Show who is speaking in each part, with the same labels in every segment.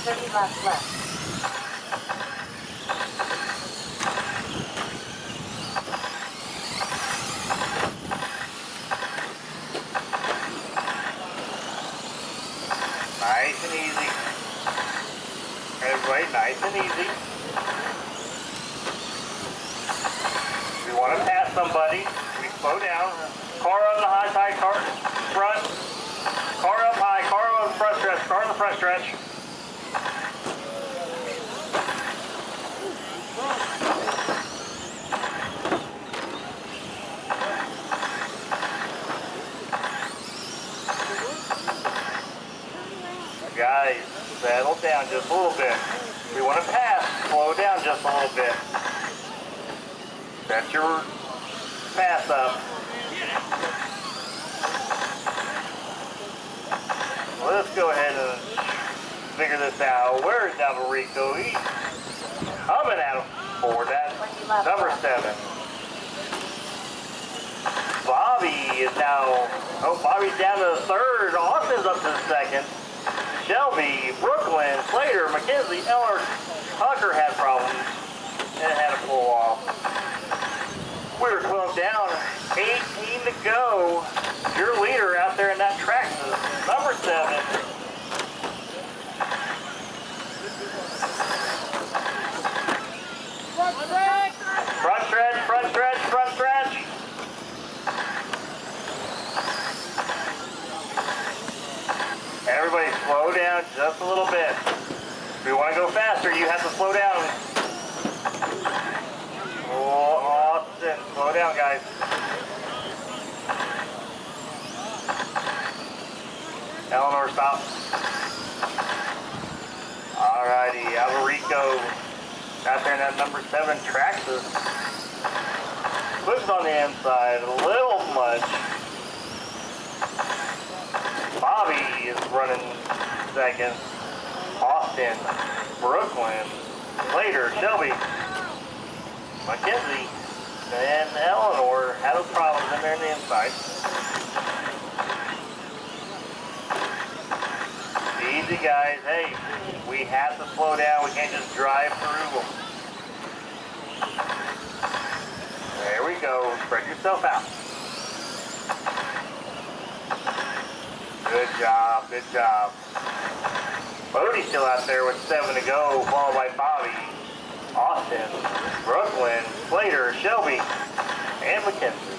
Speaker 1: 30 laps left.
Speaker 2: Nice and easy. Everybody, nice and easy. We want to pass somebody. We slow down. Car on the high side, car front. Car up high, car on the front stretch, car on the front stretch. Guys, settle down just a little bit. We want to pass, slow down just a little bit. Set your pass up. Let's go ahead and figure this out. Where's Alvarico? He's coming at him for that. Number 7. Bobby is now, Bobby's down to the 3rd. Austin's up to the 2nd. Shelby, Brooklyn, Slater, McKenzie, Eller, Tucker had problems and had to pull off. We were 12 down, 18 to go. Your leader out there in that Traxxas, number 7. Front stretch, front stretch, front stretch. Everybody slow down just a little bit. If you want to go faster, you have to slow down. Oh, Austin, slow down, guys. Eleanor, stop. Alrighty, Alvarico out there in that number 7 Traxxas. Puts on the inside a little much. Bobby is running 2nd. Austin, Brooklyn, Slater, Shelby, McKenzie, and Eleanor had those problems in there on the inside. Easy, guys. Hey, we have to slow down. We can't just drive through them. There we go. Spread yourself out. Good job, good job. Bodie's still out there with 7 to go, followed by Bobby, Austin, Brooklyn, Slater, Shelby, and McKenzie.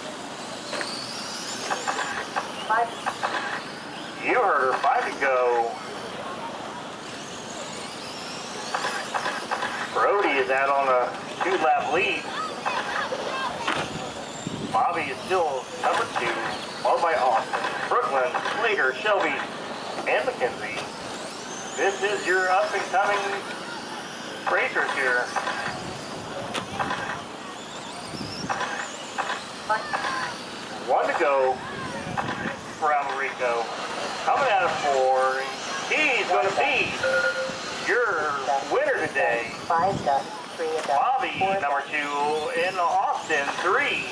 Speaker 1: 5.
Speaker 2: You heard her, 5 to go. Brody is out on a 2-lap lead. Bobby is still number 2, followed by Austin, Brooklyn, Slater, Shelby, and McKenzie. This is your up-and-coming racers here. 1 to go for Alvarico. Coming out of 4, he's going to be your winner today.
Speaker 1: 5 done. 3 done.
Speaker 2: Bobby, number 2, in Austin, 3.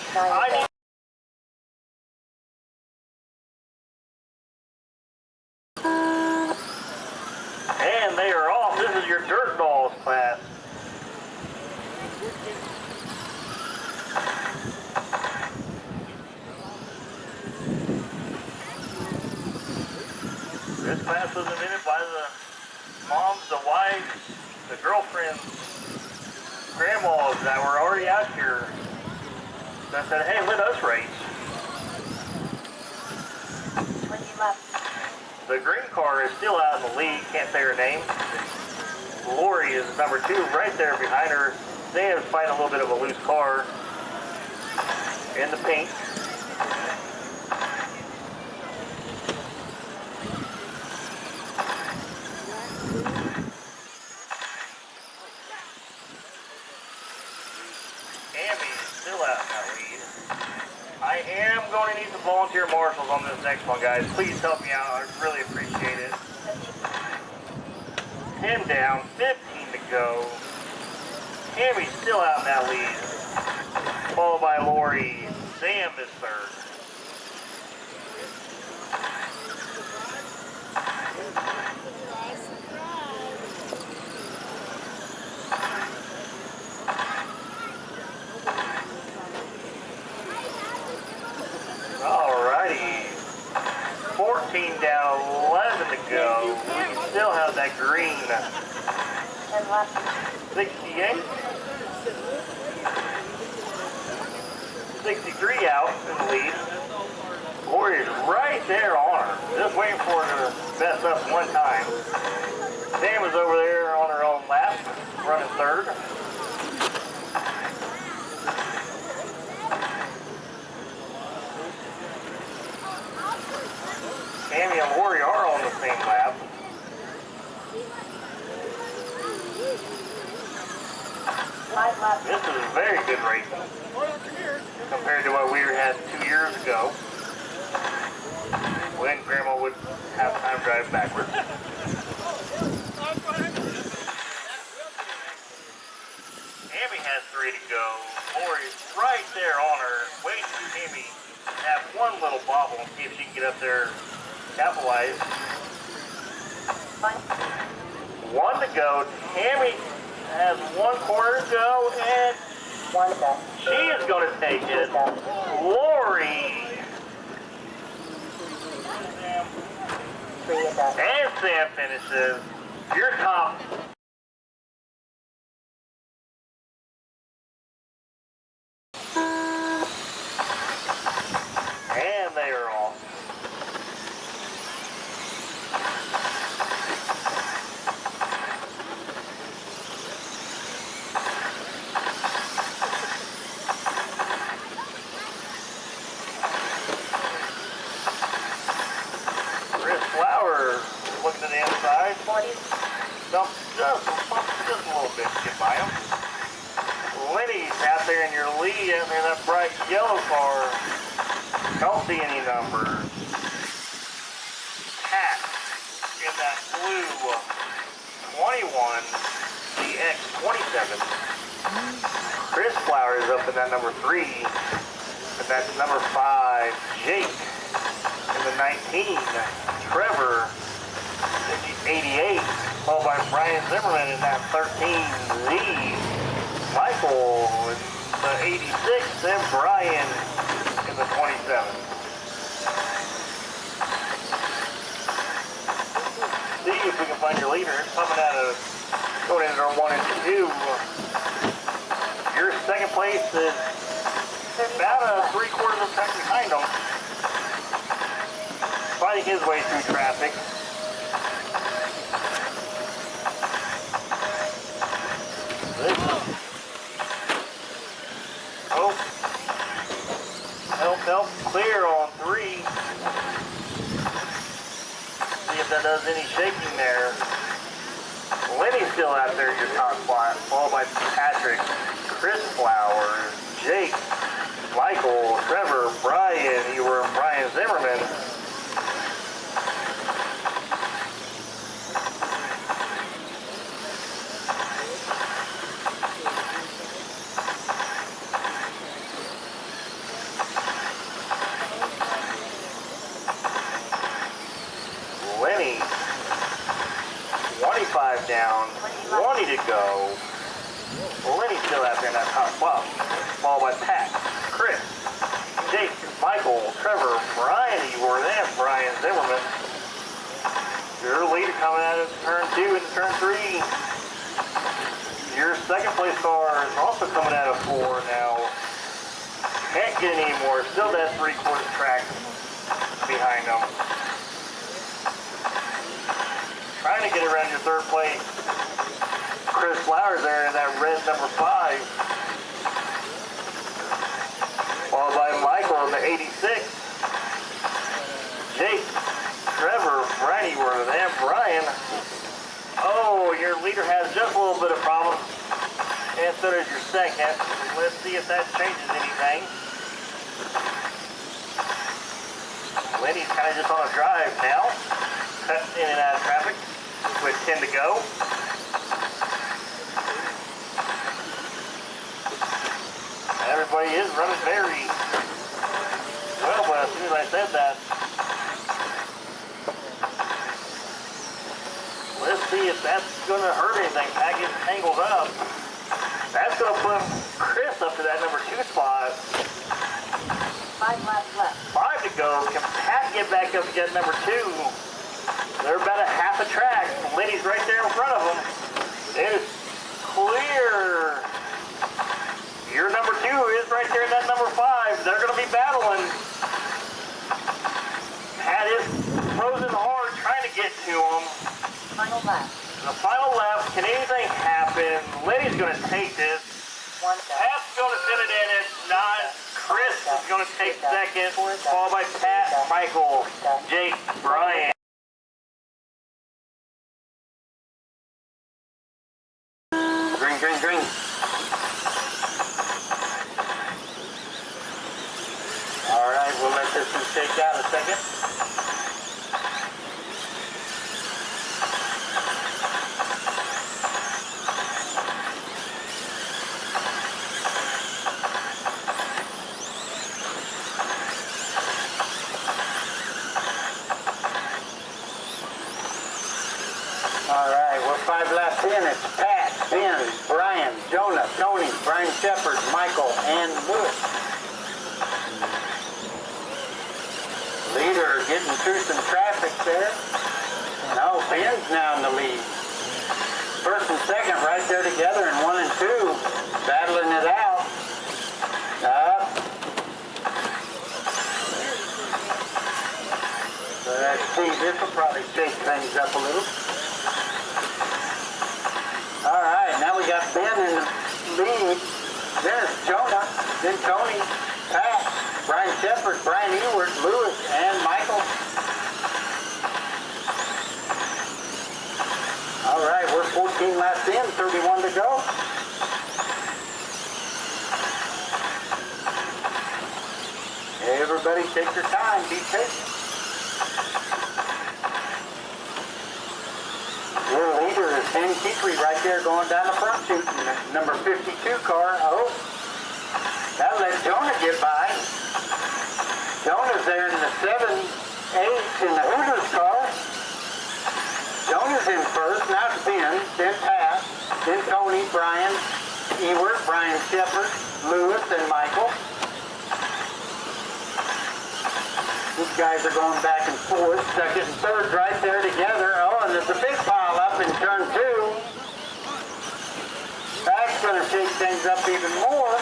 Speaker 2: And they are off. This is your Dirt Dolls class. This class was invented by the moms, the wives, the girlfriends, grandmas that were already out here that said, hey, let us race.
Speaker 1: 20 left.
Speaker 2: The green car is still out in the lead, can't say her name. Lori is number 2 right there behind her. They have fighting a little bit of a loose car in the pink. Amy is still out in that lead. I am going to need some volunteer marshals on this next one, guys. Please help me out. I really appreciate it. 10 down, 15 to go. Tammy's still out in that lead. Followed by Lori. Sam is 3rd. 14 down, 11 to go. We still have that green.
Speaker 1: 10 laps.
Speaker 2: 68. 63 out in the lead. Warriors right there on her. Just waiting for her to mess up one time. Sam is over there on her own lap, running third. Tammy and Warrior are on the same lap. This is a very good racing compared to what we had 2 years ago when Grandma would have time drive backwards. Tammy has 3 to go. Lori's right there on her, waiting for Tammy to have one little bobble and see if she can get up there and capitalize. 1 to go. Tammy has 1 corner to go, and
Speaker 1: 1 to go.
Speaker 2: she is going to take it. Lori
Speaker 1: 3 to go.
Speaker 2: and Sam finishes. Your top. And they are off. Chris Flower looking to the inside.
Speaker 1: 40.
Speaker 2: Dump just a little bit to get by him. Lenny's out there in your lead, out there in that bright yellow car. Don't see any numbers. Pat in that blue 21, the X27. Chris Flowers up in that number 3. And that's number 5, Jake in the 19. Trevor, 88. Followed by Brian Zimmerman in that 13Z. Michael in the 86, and Brian in the 27. See if we can find your leader. Coming out of going into our 1 and 2. Your second place is about 3/4 of a track behind him. Fighting his way through traffic. Help, clear on 3. See if that does any shaking there. Lenny's still out there in your top spot, followed by Patrick, Chris Flowers, Jake, Michael, Trevor, Brian. You were Brian Zimmerman. Lenny, 25 down, 20 to go. Lenny's still out there in that top spot, followed by Pat, Chris, Jake, Michael, Trevor, Brian. You were there, Brian Zimmerman. Your leader coming out of turn 2 and turn 3. Your second place car is also coming out of 4 now. Can't get any more. Still that 3/4 track behind them. Trying to get around your third place. Chris Flowers there in that red number 5. Followed by Michael in the 86. Jake, Trevor, Brady were there. Brian. Oh, your leader has just a little bit of problem. And so does your second. Let's see if that changes anything. Lenny's kind of just on a drive now. Cut in and out of traffic with 10 to go. Everybody is running very well, but as soon as I said that, let's see if that's going to hurt anything. Pat gets tangled up. That's going to put Chris up to that number 2 spot.
Speaker 1: 5 laps left.
Speaker 2: 5 to go. Can Pat get back up to get number 2? They're about a half a track. Liddy's right there in front of them. It is clear. Your number 2 is right there in that number 5. They're going to be battling. Pat is frozen hard trying to get to him.
Speaker 1: Final lap.
Speaker 2: The final lap, can anything happen? Liddy's going to take this.
Speaker 1: 1
Speaker 2: Pat's going to send it in at 9. Chris is going to take second, followed by Pat, Michael, Jake, Brian. Green, green, green. All right, we'll let this one shake out a second. All right, we're 5 laps in. It's Pat, Ben, Brian, Jonah, Tony, Brian Shepard, Michael, and Lewis. Leader getting through some traffic there. No, Ben's now in the lead. First and second right there together in 1 and 2. Battling it out. So let's see, this will probably shake things up a little. All right, now we got Ben in the lead. Then it's Jonah, then Tony, Pat, Brian Shepard, Brian Ewert, Lewis, and Michael. All right, we're 14 laps in, 31 to go. Everybody take your time, be patient. Your leader is Ben Keekry right there going down the front chute. Number 52 car. Oh, that let Jonah get by. Jonah's there in the 7-8 in the Hooters car. Jonah's in first. Now it's Ben, then Pat, then Tony, Brian Ewert, Brian Shepard, Lewis, and Michael. These guys are going back and forth. Second and third right there together. Oh, and there's a big pile up in turn 2. That's going to shake things up even more.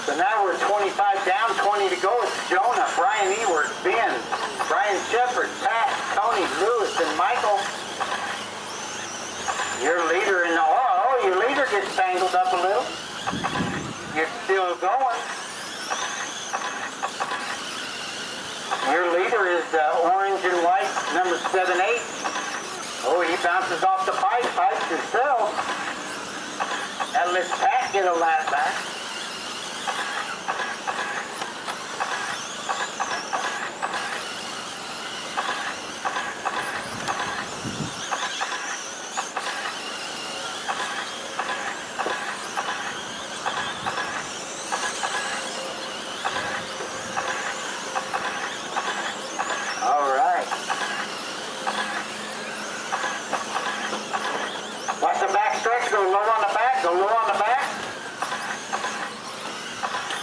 Speaker 2: So now we're 25 down, 20 to go. It's Jonah, Brian Ewert, Ben, Brian Shepard, Pat, Tony, Lewis, and Michael. Your leader in the your leader gets tangled up a little. You're still going. Your leader is orange and white, number 7-8. Oh, he bounces off the pipe, pipes himself. That lets Pat get a lap back.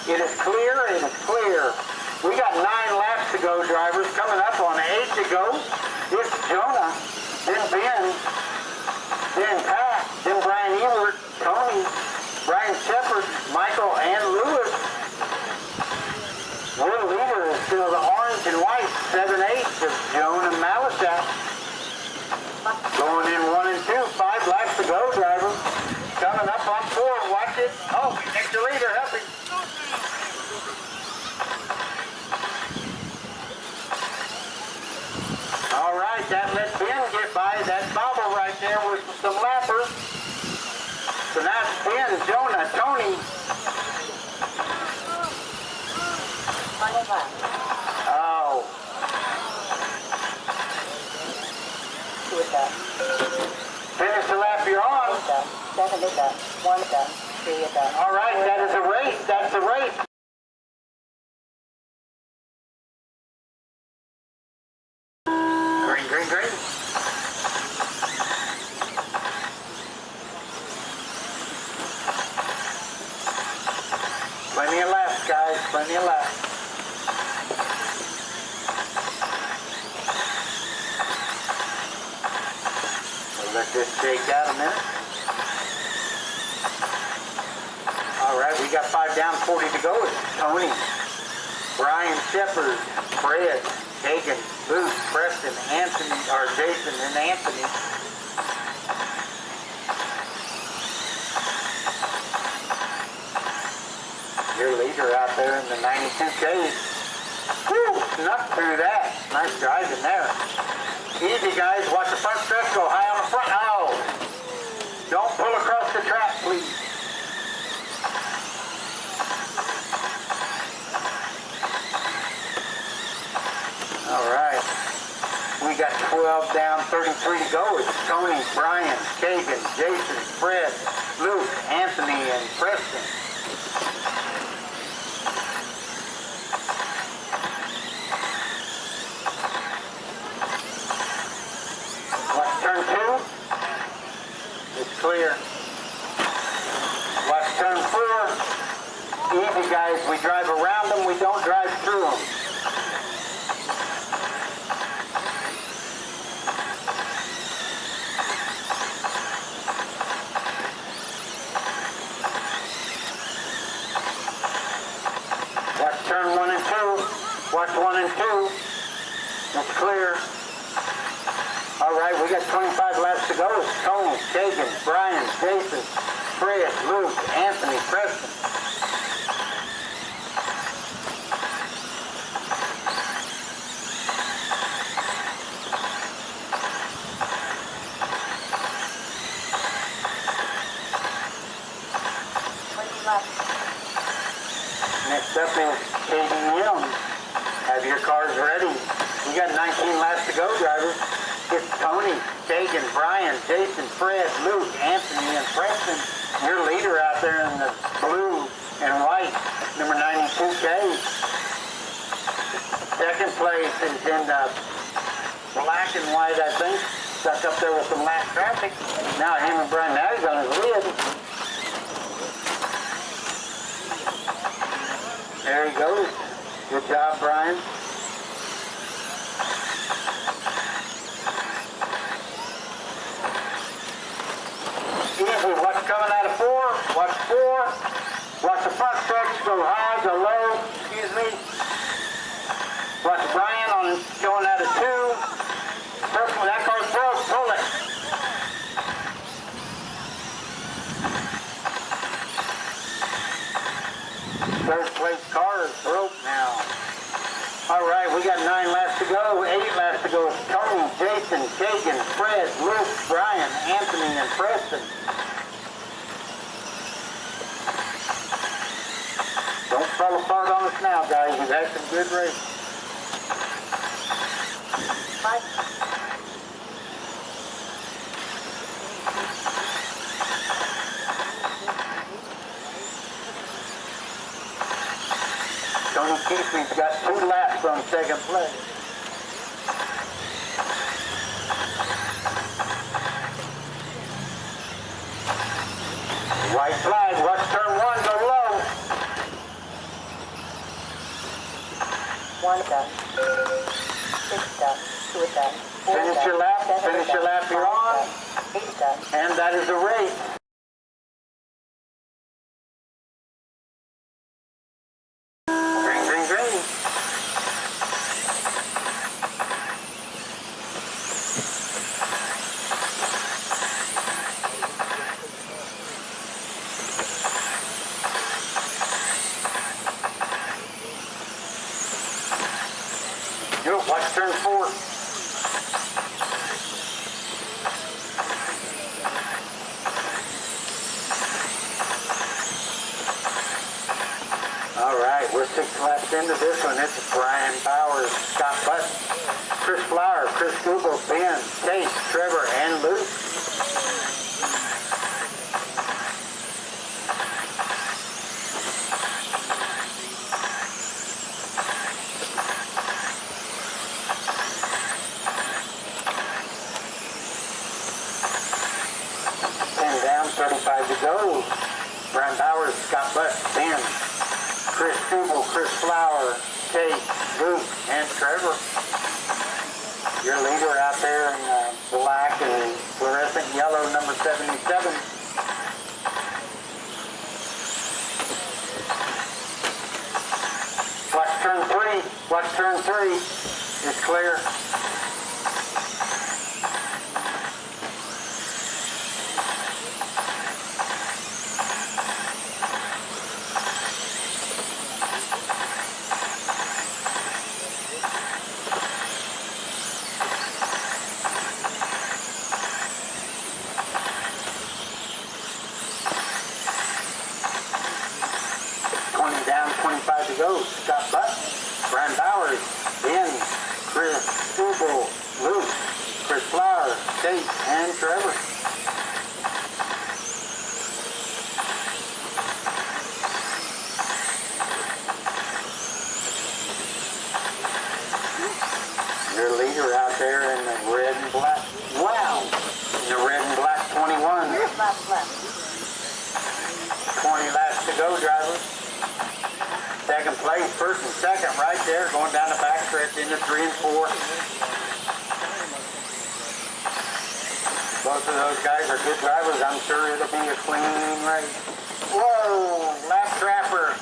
Speaker 2: It is clear, it is clear. We got 9 laps to go, drivers. Coming up on 8 to go. It's Jonah, then Ben, then Pat, then Brian Ewert, Tony, Brian Shepard, Michael, and Lewis. Your leader is still the orange and white, 7-8 of Jonah Malashat. Going in 1 and 2, 5 laps to go, drivers. Coming up on 4, watch it. Oh, next your leader, help him. All right, that let Ben get by. That bobble right there with some lappers. So now it's Ben, Jonah, Tony.
Speaker 1: Final lap.
Speaker 2: Oh. Finish the lap you're on.
Speaker 1: 7 is up, 1 is up, 3 is up.
Speaker 2: All right, that is a race. That's a race. Green, green, green.
Speaker 3: Plenty of lap. We'll let this shake out a minute. All right, we got 5 down, 40 to go. It's Tony, Brian Shepard, Fred, Hagan, Luke, Preston, Anthony, or Jason and Anthony. Your leader out there in the 92K. Whew, snuck through that. Nice driving there. Easy, guys. Watch the front stretch go high on the front. Oh! Don't pull across the track, please. All right. We got 12 down, 33 to go. It's Tony, Brian, Kagan, Jason, Fred, Luke, Anthony, and Preston. Watch turn 2. It's clear. Watch turn 4. Easy, guys. We drive around them. We don't drive through them. Watch turn 1 and 2. Watch 1 and 2. It's clear. All right, we got 25 laps to go. It's Tony, Kagan, Brian, Jason, Fred, Luke, Anthony, Preston. Next up is Katie Williams. Have your cars ready. We got 19 laps to go, drivers. It's Tony, Kagan, Brian, Jason, Fred, Luke, Anthony, and Preston. Your leader out there in the blue and white, number 92K. Second place is in the black and white, I think. Stuck up there with some lap traffic. Now him and Brian, now he's on his lid. There he goes. Good job, Brian. Easy. What's coming out of 4? Watch 4. Watch the front stretch go high, go low. Excuse me. Watch Brian on going out of 2. First one, that car's broke. Pull it. Third place car is broke now. All right, we got 9 laps to go, 8 laps to go. Tony, Jason, Kagan, Fred, Luke, Brian, Anthony, and Preston. Don't fall apart on us now, guys. We've had some good races. Tony Keithley's got 2 laps on second place. White flag, watch turn 1, go low.
Speaker 1: 1 done. 6 done. 2 done. 4
Speaker 3: Finish
Speaker 1: done.
Speaker 3: your lap,
Speaker 1: 7
Speaker 3: finish your
Speaker 1: done.
Speaker 3: lap, you're
Speaker 1: 5
Speaker 3: on.
Speaker 1: done. 8 done.
Speaker 3: And that is a race. Green, green, green. Good, watch turn 4. All right, we're 6 laps into this one. It's Brian Bowers, Scott Button, Chris Flower, Chris Google, Ben, Tate, Trevor, and Luke. Down, 35 to go. Brian Bowers, Scott Button, Ben, Chris Kubel, Chris Flower, Tate, Luke, and Trevor. Your leader out there in black and fluorescent yellow, number 77. Watch turn 3. Watch turn 3. It's clear. Down, 25 to go. Scott Butt, Brian Bowers, Ben, Chris Kubel, Luke, Chris Flower, Tate, and Trevor. Your leader out there in the red and black. Wow! In the red and black 21.
Speaker 1: Here's last left.
Speaker 3: 20 laps to go, drivers. Second place, first and second right there, going down the back stretch into 3 and 4. Both of those guys are good drivers. I'm sure it'll be a clean race. Whoa, lap trapper.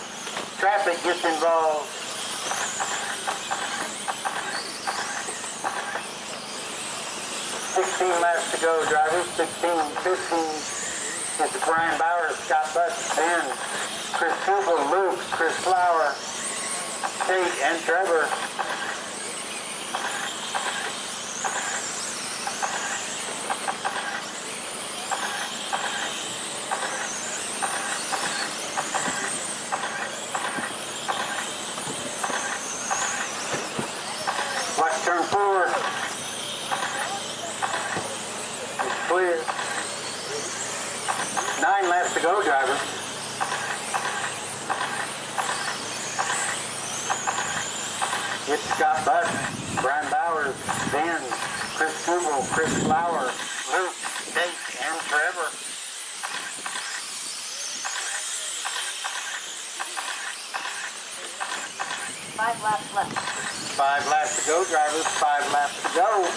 Speaker 3: Traffic gets involved. Laps to go, drivers. 16, 15. It's Brian Bowers, Scott Butt, Ben, Chris Kubel, Luke, Chris Flower, Tate, and Trevor. Watch turn 4. It's clear. 9 laps to go, driver. It's Scott Butt, Brian Bowers, Ben, Chris Kubel, Chris Flower, Luke, Tate, and Trevor.
Speaker 1: Five laps left.
Speaker 3: 5 laps to go, drivers. 5 laps to go.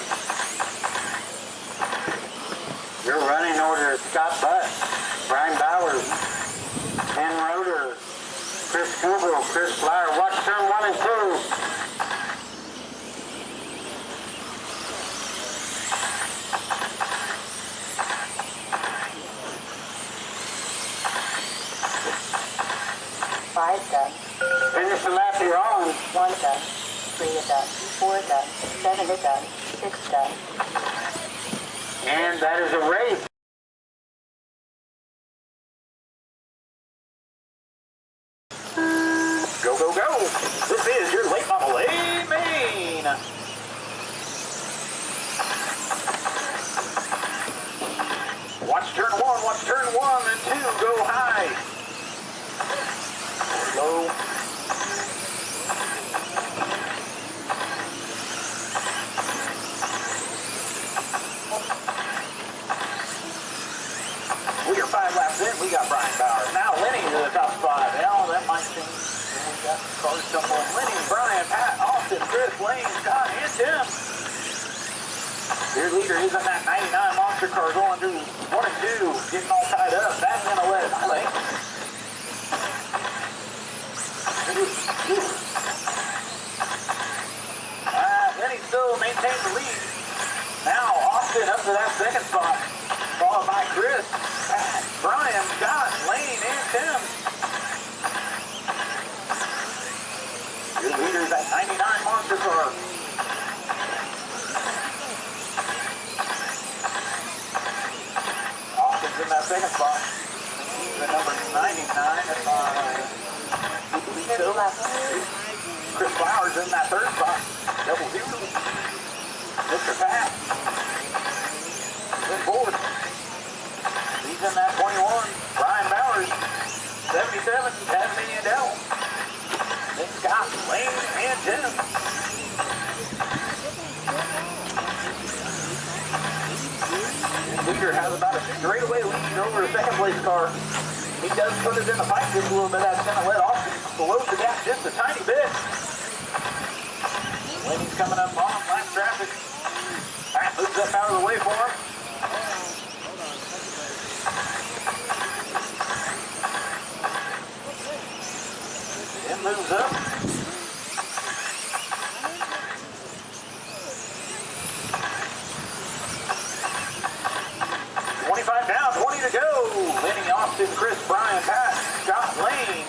Speaker 3: Your running order is Scott Butt, Brian Bowers, Ben Roeder, Chris Kubel, Chris Flower. Watch turn 1 and 2.
Speaker 1: Five done.
Speaker 3: Finish the lap you're on.
Speaker 1: 1 done. 3 is done. 4 done. 7 is done. 6 done.
Speaker 3: And that is a race.
Speaker 2: Go, go, go. This is your late model A main. Watch turn 1, watch turn 1 and 2 go high. Low. We are 5 laps in. We got Brian Bowers. Now Lenny to the top 5. Well, that might seem. We got cars stumbling. Lenny, Brian, Pat, Austin, Chris, Lane, Scott, and Tim. Your leader is in that 99 monster car going through 1 and 2, getting all tied up. That's going to let it play. Lenny still maintains the lead. Now Austin up to that second spot, followed by Chris, Pat, Brian, Scott, Lane, and Tim. Your leader is that 99 monster car. Austin's in that second spot. The number 99 is Chris Flowers in that third spot. Double zero. Mr. Pat. Good board. He's in that 21. Brian Bowers. 77. Tasmanian Devil. Then Scott, Lane, and Tim. Leader has about a straightaway lead over the second place car. He does put it in the fight just a little bit. That's going to let Austin
Speaker 3: slows the gap just a tiny bit. Lenny's coming up on him, last traffic. Pat moves up out of the way for him. Then moves up. Down, 20 to go. Lenny Austin, Chris, Brian, Pat, Scott Lane.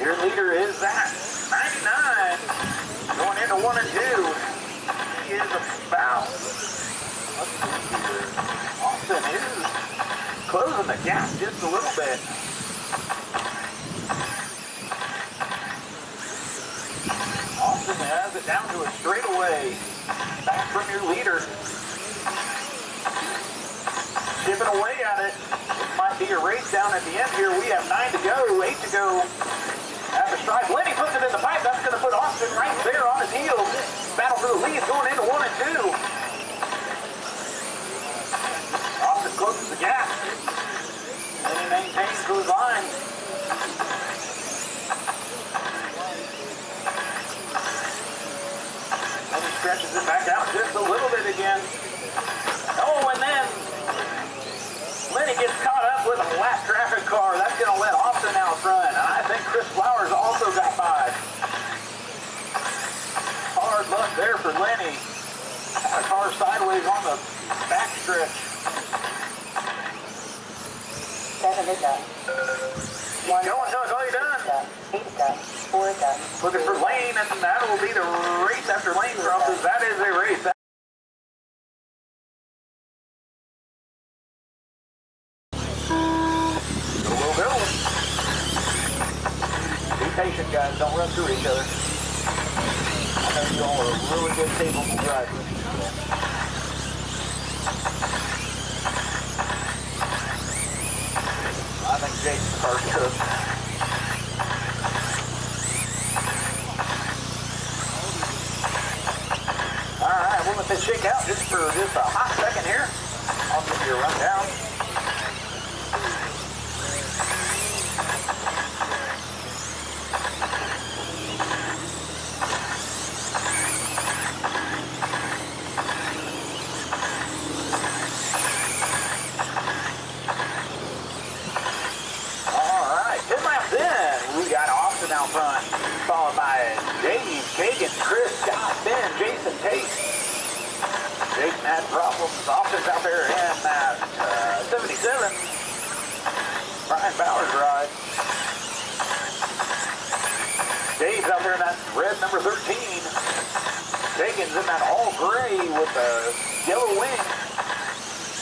Speaker 3: Your leader is that 99 going into 1 and 2. He is about, let's see here. Austin is closing the gap just a little bit. Austin has it down to a straightaway. Back from your leader. Chipping away at it. It might be a race down at the end here. We have 9 to go, 8 to go. After stripe, Lenny puts it in the pipe. That's going to put Austin right there on his heels. Battle for the lead going into 1 and 2. Austin closes the gap. Lenny maintains those lines. Lenny stretches it back out just a little bit again. Oh, and then Lenny gets caught up with a last traffic car. That's going to let Austin out front. And I think Chris Flowers also got by. Hard luck there for Lenny. A car sideways on the back stretch.
Speaker 1: 7 is done.
Speaker 3: Keep going, Doug. All you done?
Speaker 1: Done. 8 is done. 4 is done.
Speaker 3: Looking for Lane, and that will be the race after Lane crosses. That is a race. Patient, guys, don't run through each other. I know you all are really good capable drivers. I think Jason's car's cooked. Alright, we'll let this shake out just for just a hot second here. I'll give you a rundown. Out front, followed by Dave, Kagan, Chris, Scott, Ben, Jason, Tate. Jason had problems. Austin's out there in 77. Brian Bowers ride. Dave's out there in that red number 13. Kagan's in that all gray with the yellow wing.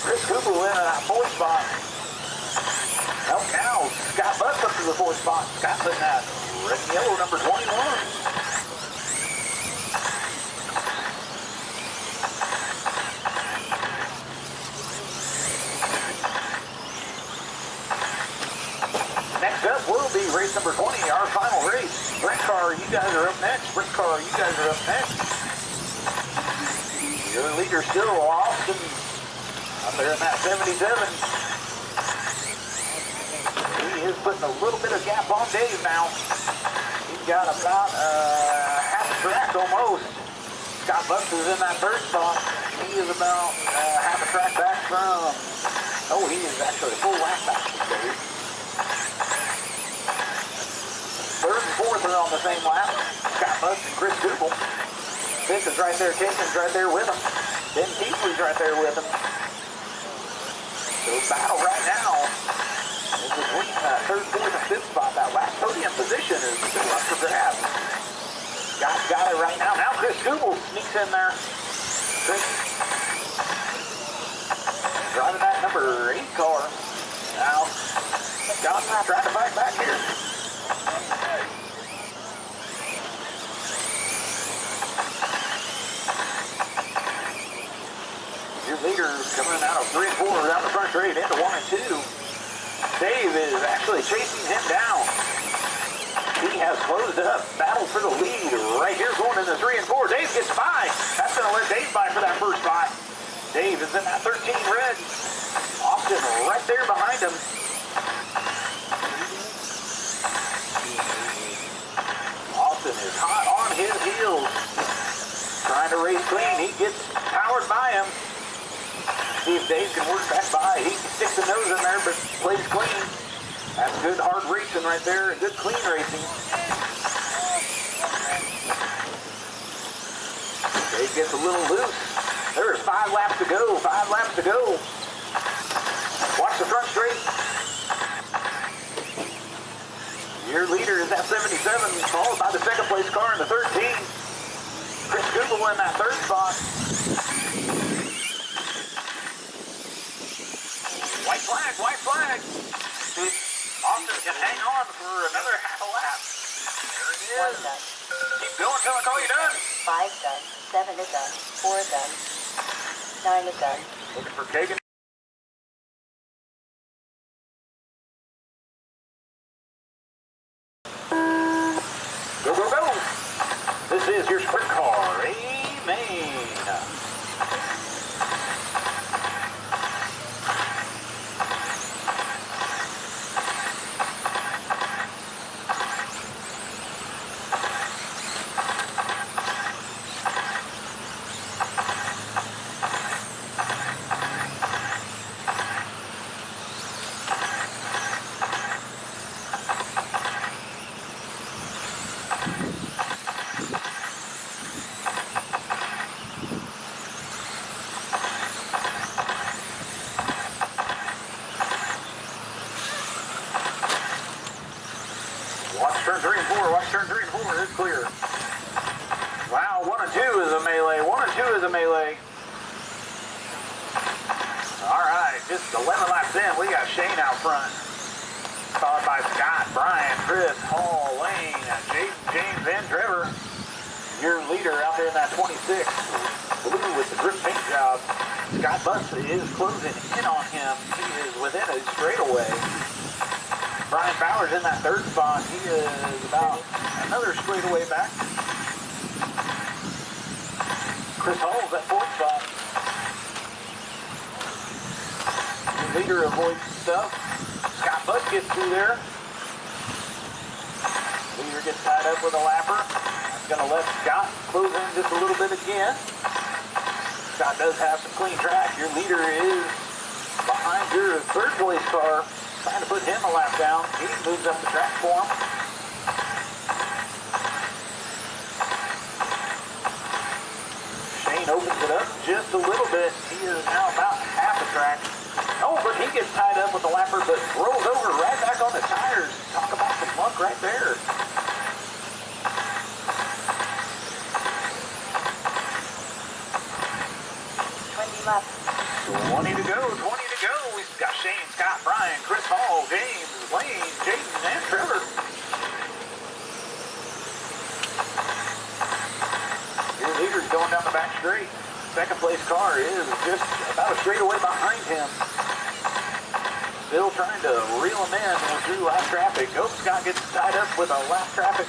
Speaker 3: Chris Cooper in that 4th spot. Well, now Scott Butts up to the 4th spot. Scott's in that red and yellow number 21. Next up will be race number 20, our final race. Sprint car, you guys are up next. Sprint car, you guys are up next. Your leader still Austin up there in that 77. He is putting a little bit of gap on Dave now. He's got about half a track almost. Scott Bucks is in that 3rd spot. He is about half a track back from, he is actually a full lap back from Dave. 3rd and 4th are on the same lap. Scott Bucks and Chris Google. 5th is right there. Cason's right there with him. Ben Keithley's right there with him. So battle right now. Between 3rd, 4th, and 5th spot, that last podium position is still up for grabs. Scott's got it right now. Now Chris Google sneaks in there. Chris driving that number 8 car. Now Scott's trying to fight back here. Your leader coming out of 3 and 4 down the front straight into 1 and 2. Dave is actually chasing him down. He has closed up. Battle for the lead right here going into 3 and 4. Dave gets by. That's going to let Dave by for that first spot. Dave is in that 13 red. Austin right there behind him. Austin is hot on his heels. Trying to race clean. He gets powered by him. See if Dave can work back by. He sticks the nose in there, but plays clean. That's good hard racing right there. Good clean racing. Dave gets a little loose. There's 5 laps to go. 5 laps to go. Watch the front straight. Your leader is at 77, followed by the second place car in the 13. Chris Google in that third spot. White flag, white flag. Austin can hang on for another half a lap. There it is.
Speaker 1: 1 done.
Speaker 3: Keep going till I call you done.
Speaker 1: 5 done. 7 is done. 4 done. 9 is done.
Speaker 3: Looking for Kagan. Go, go, go. This is your sprint car. Amen. Watch turn 3 and 4. Watch turn 3 and 4. It's clear. Wow, 1 and 2 is a melee. 1 and 2 is a melee. All right, just 11 laps in. We got Shane out front. Followed by Scott, Brian, Chris, Hall, Lane, Jason, James, and Trevor. Your leader out there in that 26. Blue with the grip paint job. Scott Buss is closing in on him. He is within a straightaway. Brian Fowler's in that third spot. He is about another straightaway back. Chris Hall's at fourth spot. The leader avoids stuff. Scott Buss gets through there. Leader gets tied up with a lapper. That's going to let Scott close in just a little bit again. Scott does have some clean track. Your leader is behind your third place car. Trying to put him a lap down. He moves up the track for him. Shane opens it up just a little bit. He is now about half the track. Oh, but he gets tied up with the lapper, but rolls over right back on the tires. Talk about some luck right there.
Speaker 1: Laps.
Speaker 3: 20 to go, 20 to go. We've got Shane, Scott, Brian, Chris Hall, James, Wayne, Jason, and Trevor. Your leader's going down the back straight. Second place car is just about a straightaway behind him. Still trying to reel him in through lap traffic. Oh, Scott gets tied up with a lap traffic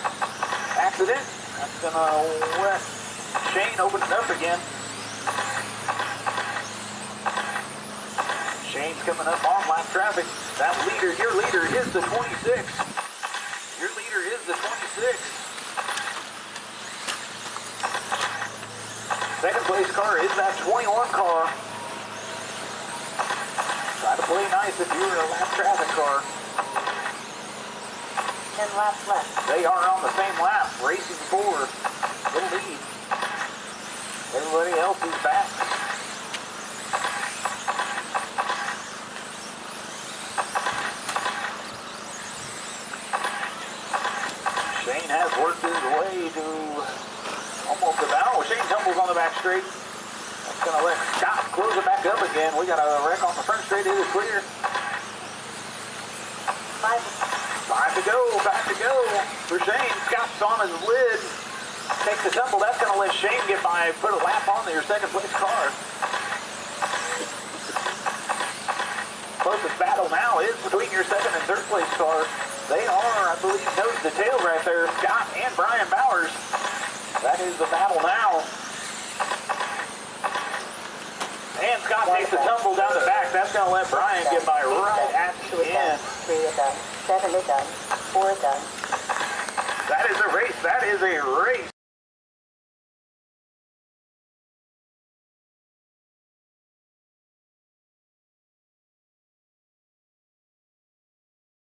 Speaker 3: accident. That's going to let Shane open it up again. Shane's coming up on lap traffic. That leader, your leader is the 26. Your leader is the 26. Second place car is that 21 car. Try to play nice if you're a lap traffic car.
Speaker 1: 10 laps left.
Speaker 3: They are on the same lap, racing for the lead. Everybody else is back. Shane has worked his way to almost about. Shane tumbles on the back straight. That's going to let Scott close it back up again. We got a wreck on the front straight. It is clear.
Speaker 1: 5
Speaker 3: to go. 5 to go for Shane. Scott's on his lid. Takes the tumble. That's going to let Shane get by. Put a lap on your second place car.
Speaker 4: closest battle now is between your second and third place car. They are, I believe, nose to tail right there, Scott and Brian Bowers. That is the battle now. And Scott takes a tumble down the back. That's going to let Brian get by right at the end.
Speaker 1: 3 are done. 7 are done. 4 are done.
Speaker 4: That is a race. That is a race.